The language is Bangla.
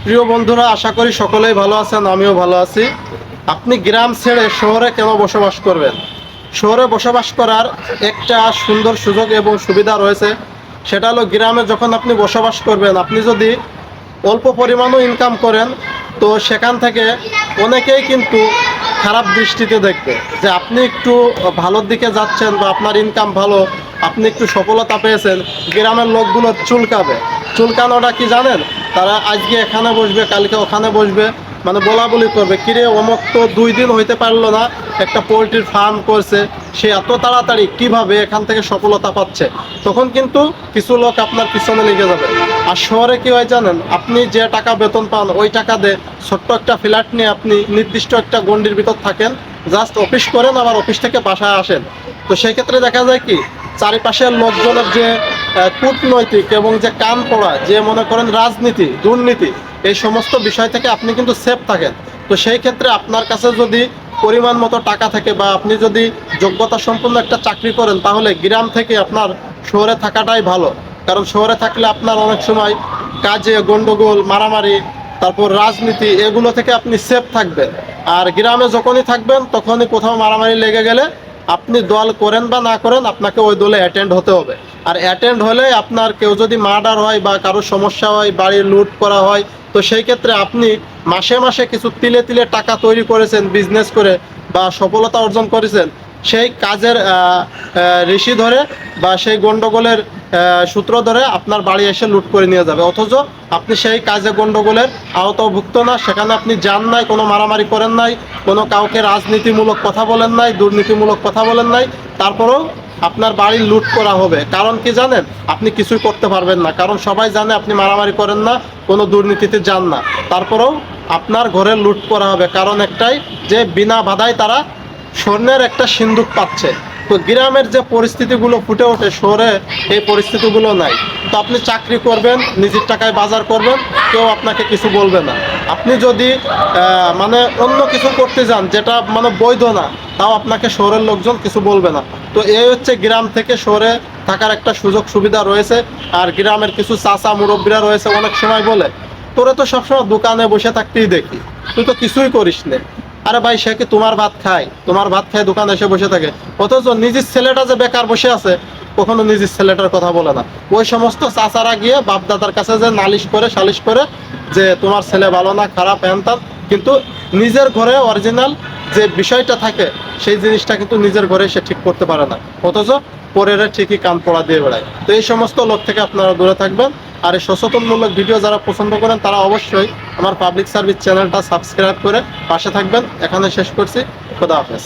প্রিয় বন্ধুরা, আশা করি সকলেই ভালো আছেন, আমিও ভালো আছি। আপনি গ্রাম ছেড়ে শহরে কেন বসবাস করবেন? শহরে বসবাস করার একটা সুন্দর সুযোগ এবং সুবিধা রয়েছে। সেটা হলো, গ্রামে যখন আপনি বসবাস করবেন, আপনি যদি অল্প পরিমাণও ইনকাম করেন, তো সেখান থেকে অনেকেই কিন্তু খারাপ দৃষ্টিতে দেখবে যে আপনি একটু ভালোর দিকে যাচ্ছেন বা আপনার ইনকাম ভালো, আপনি একটু সফলতা পেয়েছেন। গ্রামের লোকগুলো চুলকানোটা কি জানেন? তারা আজকে এখানে বসবে, কালকে ওখানে বসবে, মানে বলা বলি করবে, কিরে অমুক তো 2 দিন হইতে পারলো না, একটা পোলট্রির ফার্ম করছে, সে এত তাড়াতাড়ি কিভাবে এখান থেকে সফলতা পাচ্ছে। তখন কিন্তু কিছু লোক আপনার পিছনে লেগে যাবে। আর শহরে কি হয় জানেন? আপনি যে টাকা বেতন পান, ওই টাকা দিয়ে ছোট্ট একটা ফ্ল্যাট নিয়ে আপনি নির্দিষ্ট একটা গণ্ডির ভিতর থাকেন, জাস্ট অফিস করেন, আবার অফিস থেকে বাসায় আসেন। তো সেই ক্ষেত্রে দেখা যায় কি, চারিপাশের লোকজনের যে কূটনৈতিক এবং যে কান পড়া, যে মনে করেন রাজনীতি, দুর্নীতি, এই সমস্ত বিষয় থেকে আপনি কিন্তু সেফ থাকেন। তো সেই ক্ষেত্রে আপনার কাছে যদি পরিমাণ মতো টাকা থাকে বা আপনি যদি যোগ্যতা সম্পন্ন একটা চাকরি করেন, তাহলে গ্রাম থেকে আপনার শহরে থাকাটাই ভালো। কারণ শহরে থাকলে আপনার অনেক সময় কাজে গন্ডগোল, মারামারি, তারপর রাজনীতি, এগুলো থেকে আপনি সেফ থাকবেন। আর গ্রামে যখনই থাকবেন, তখনই কোথাও মারামারি লেগে গেলে আপনি দল করেন বা না করেন, আপনাকে ওই দলে অ্যাটেন্ড হতে হবে। আর অ্যাটেন্ড হলে আপনার কেউ যদি মার্ডার হয় বা কারো সমস্যা হয়, বাড়ি লুট করা হয়, তো সেই ক্ষেত্রে আপনি মাসে মাসে কিছু তিলে তিলে টাকা তৈরি করেছেন বিজনেস করে বা সফলতা অর্জন করেছেন, সেই কাজের ঋষি ধরে বা সেই গন্ডগোলের সূত্র ধরে আপনার বাড়ি এসে লুট করে নিয়ে যাবে। অথচ আপনি সেই কাজে গন্ডগোলের আওতাভুক্ত না, সেখানে আপনি যান নাই, কোনো মারামারি করেন নাই, কোনো কাউকে রাজনীতিমূলক কথা বলেন নাই, দুর্নীতিমূলক কথা বলেন নাই, তারপরেও আপনার বাড়ি লুট করা হবে। কারণ কি জানেন? আপনি কিছুই করতে পারবেন না, কারণ সবাই জানে আপনি মারামারি করেন না, কোনো দুর্নীতিতে যান না। তারপরেও আপনার ঘরে লুট করা হবে, কারণ একটাই, যে বিনা বাধায় তারা স্বর্ণের একটা সিন্দুক পাচ্ছে। তো গ্রামের যে পরিস্থিতিগুলো ফুটে ওঠে, শহরে এই পরিস্থিতিগুলো নাই। তো আপনি চাকরি করবেন, নিজের টাকায় বাজার করবেন, কেউ আপনাকে কিছু বলবে না। আপনি যদি মানে অন্য কিছু করতে যান যেটা মানে বৈধ না, তাও আপনাকে শহরের লোকজন কিছু বলবে না। তো এই হচ্ছে গ্রাম থেকে শহরে থাকার একটা সুযোগ সুবিধা রয়েছে। আর গ্রামের কিছু চাচা মুরব্বীরা রয়েছে, অনেক সময় বলে, তোরে তো সবসময় দোকানে বসে থাকতেই দেখি, তুই তো কিছুই করিস না। আরে ভাই, সে কি তোমার ভাত খায়? তোমার ভাত খায় দোকানে এসে বসে থাকে, অথচ নিজের ছেলেটা যে বেকার বসে আছে, কখনো নিজের ছেলেটার কথা বলে না। ওই সমস্ত চাচারা গিয়ে বাপ দাদার কাছে যে নালিশ করে, সালিশ করে, যে তোমার ছেলে ভালো না, খারাপ, হ্যান ত্যান, কিন্তু নিজের ঘরে অরিজিনাল যে বিষয়টা থাকে, সেই জিনিসটা কিন্তু নিজের ঘরে সে ঠিক করতে পারে না, অথচ পরের ঠিকই কান পড়া দিয়ে বেড়ায়। তো এই সমস্ত লোক থেকে আপনারা দূরে থাকবেন। আর এই সচেতনমূলক ভিডিও যারা পছন্দ করেন, তারা অবশ্যই আমার পাবলিক সার্ভিস চ্যানেলটা সাবস্ক্রাইব করে পাশে থাকবেন। এখানে শেষ করছি। খোদা হাফেজ।